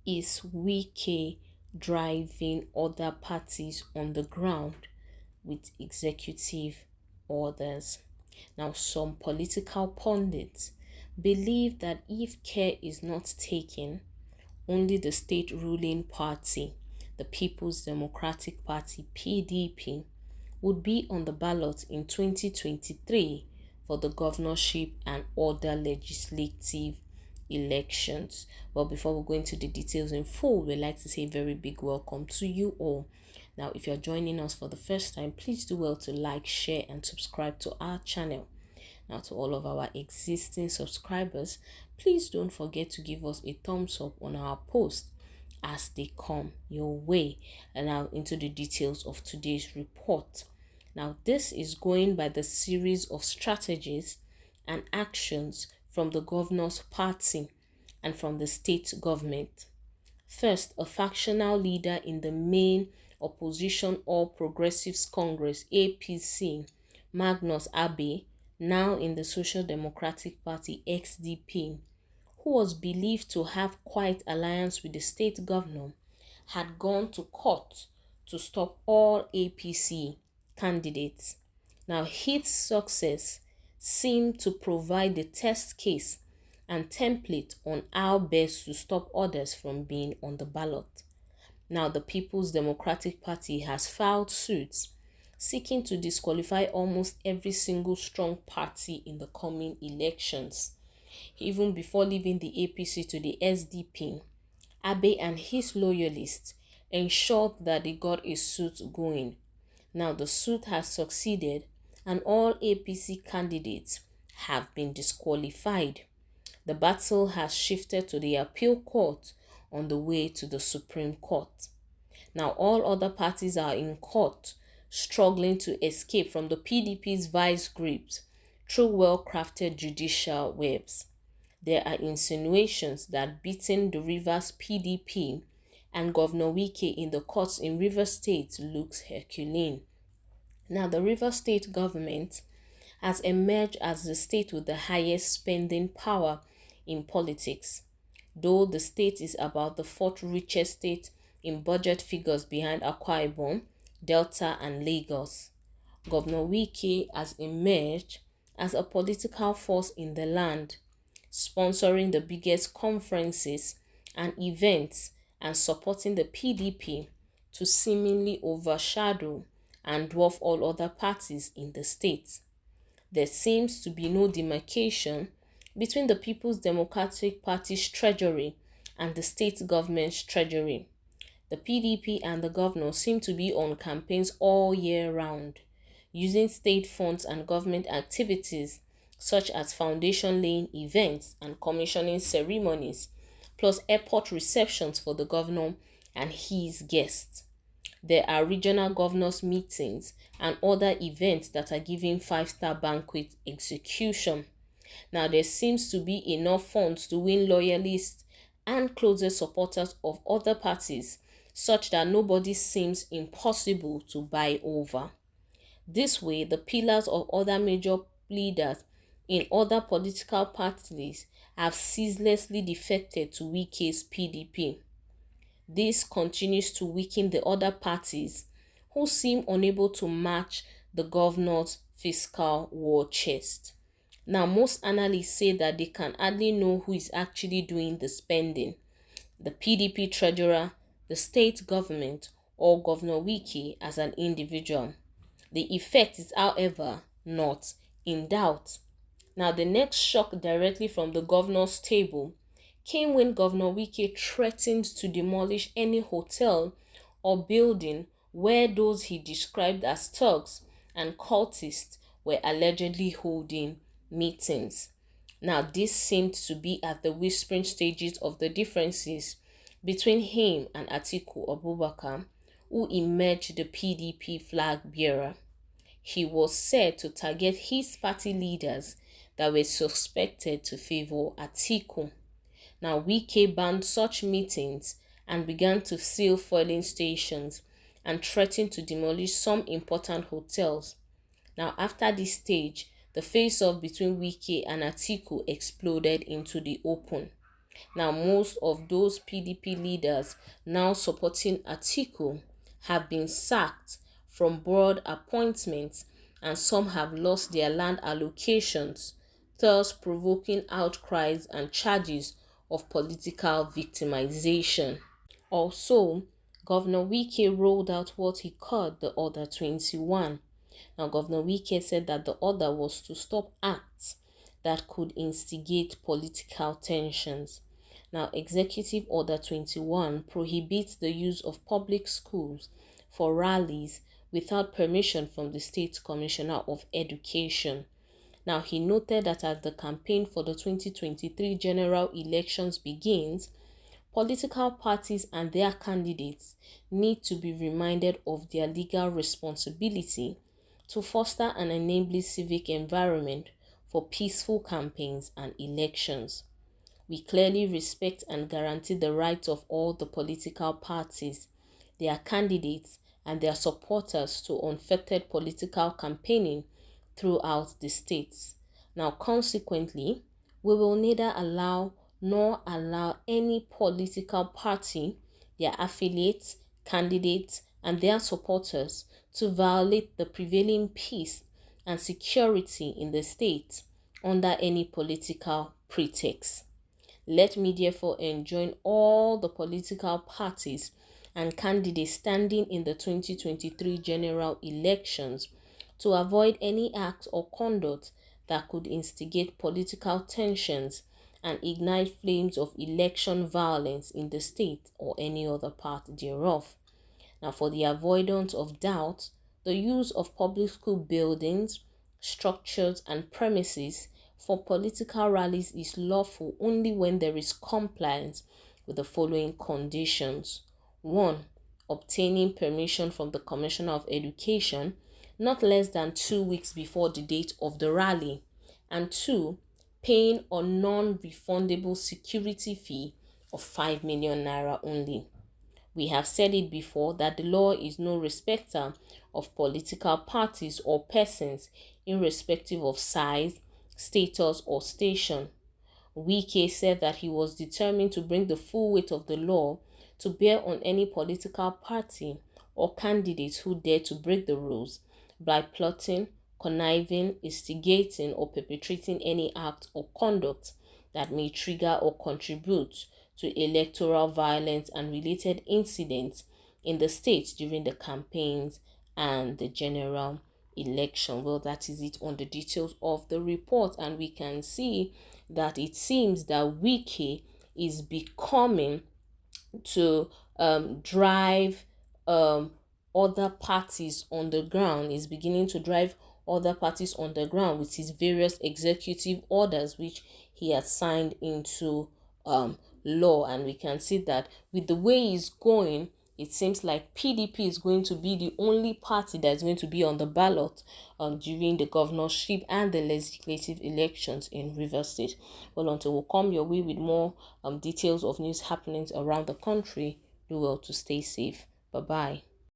is Wike driving other parties on the ground with executive orders? Now, some political pundits believe that if care is not taken, only the state ruling party, the People's Democratic Party (PDP), would be on the ballot in 2023 for the governorship and other legislative elections. Well, before we go into the details in full, we'd like to say a very big welcome to you all. Now, if you're joining us for the first time, please do well to like, share, and subscribe to our channel. Now, to all of our existing subscribers, please don't forget to give us a thumbs up on our posts as they come your way. And now into the details of today's report. Now, this is going by the series of strategies and actions from the governor's party and from the state government. First, a factional leader in the main opposition All Progressives Congress (APC), Magnus Abe, now in the Social Democratic Party (XDP), who was believed to have quite alliance with the state governor, had gone to court to stop all APC candidates. Now, his success seemed to provide the test case and template on how best to stop others from being on the ballot. Now, the People's Democratic Party has filed suits seeking to disqualify almost every single strong party in the coming elections. Even before leaving the APC to the SDP, Abe and his loyalists ensured that they got a suit going. Now, the suit has succeeded and all APC candidates have been disqualified. The battle has shifted to the appeal court on the way to the Supreme Court. Now, all other parties are in court, struggling to escape from the PDP's vice grips through well-crafted judicial webs. There are insinuations that beating the Rivers PDP and Governor Wike in the courts in Rivers State looks Herculean. Now, the Rivers State government has emerged as the state with the highest spending power in politics, though the state is about the fourth richest state in budget figures behind Akwa Ibom, Delta, and Lagos. Governor Wike has emerged as a political force in the land, sponsoring the biggest conferences and events and supporting the PDP to seemingly overshadow and dwarf all other parties in the state. There seems to be no demarcation between the People's Democratic Party's treasury and the state government's treasury. The PDP and the governor seem to be on campaigns all year round, using state funds and government activities such as foundation laying events and commissioning ceremonies, plus airport receptions for the governor and his guests. There are regional governors' meetings and other events that are given five-star banquet execution. Now, there seems to be enough funds to win loyalists and closest supporters of other parties, such that nobody seems impossible to buy over. This way, the pillars of other major leaders in other political parties have ceaselessly defected to Wike's PDP. This continues to weaken the other parties who seem unable to match the governor's fiscal war chest. Now, most analysts say that they can hardly know who is actually doing the spending, the PDP treasurer, the state government, or Governor Wike as an individual. The effect is, however, not in doubt. Now, the next shock directly from the governor's table came when Governor Wike threatened to demolish any hotel or building where those he described as thugs and cultists were allegedly holding meetings. Now, this seemed to be at the whispering stages of the differences between him and Atiku Abubakar, who emerged the PDP flag bearer. He was said to target his party leaders that were suspected to favor Atiku. Now, Wike banned such meetings and began to seal fueling stations and threatened to demolish some important hotels. Now, after this stage, the face-off between Wike and Atiku exploded into the open. Now, most of those PDP leaders now supporting Atiku have been sacked from board appointments, and some have lost their land allocations, thus provoking outcries and charges of political victimization. Also, Governor Wike rolled out what he called the Order 21. Now, Governor Wike said that the order was to stop acts that could instigate political tensions. Now, Executive Order 21 prohibits the use of public schools for rallies without permission from the State Commissioner of Education. Now, he noted that as the campaign for the 2023 general elections begins, political parties and their candidates need to be reminded of their legal responsibility to foster an enabling civic environment for peaceful campaigns and elections. We clearly respect and guarantee the rights of all the political parties, their candidates, and their supporters to unfettered political campaigning throughout the states. Now, consequently, we will neither allow nor allow any political party, their affiliates, candidates, and their supporters to violate the prevailing peace and security in the state under any political pretext. Let me therefore enjoin all the political parties and candidates standing in the 2023 general elections to avoid any act or conduct that could instigate political tensions and ignite flames of election violence in the state or any other part thereof. Now, for the avoidance of doubt, the use of public school buildings, structures, and premises for political rallies is lawful only when there is compliance with the following conditions. 1. Obtaining permission from the Commissioner of Education not less than 2 weeks before the date of the rally. And 2. Paying a non-refundable security fee of 5 million naira only. We have said it before that the law is no respecter of political parties or persons irrespective of size, status, or station. Wike said that he was determined to bring the full weight of the law to bear on any political party or candidates who dare to break the rules by plotting, conniving, instigating, or perpetrating any act or conduct that may trigger or contribute to electoral violence and related incidents in the state during the campaigns and the general election. Well, that is it on the details of the report, and we can see that it seems that Wike is becoming to drive other parties on the ground, is beginning to drive other parties on the ground with his various executive orders which he has signed into law. And we can see that with the way he's going, it seems like PDP is going to be the only party that is going to be on the ballot during the governorship and the legislative elections in Rivers State. Well, until we'll come your way with more details of news happenings around the country, do well to stay safe. Bye-bye.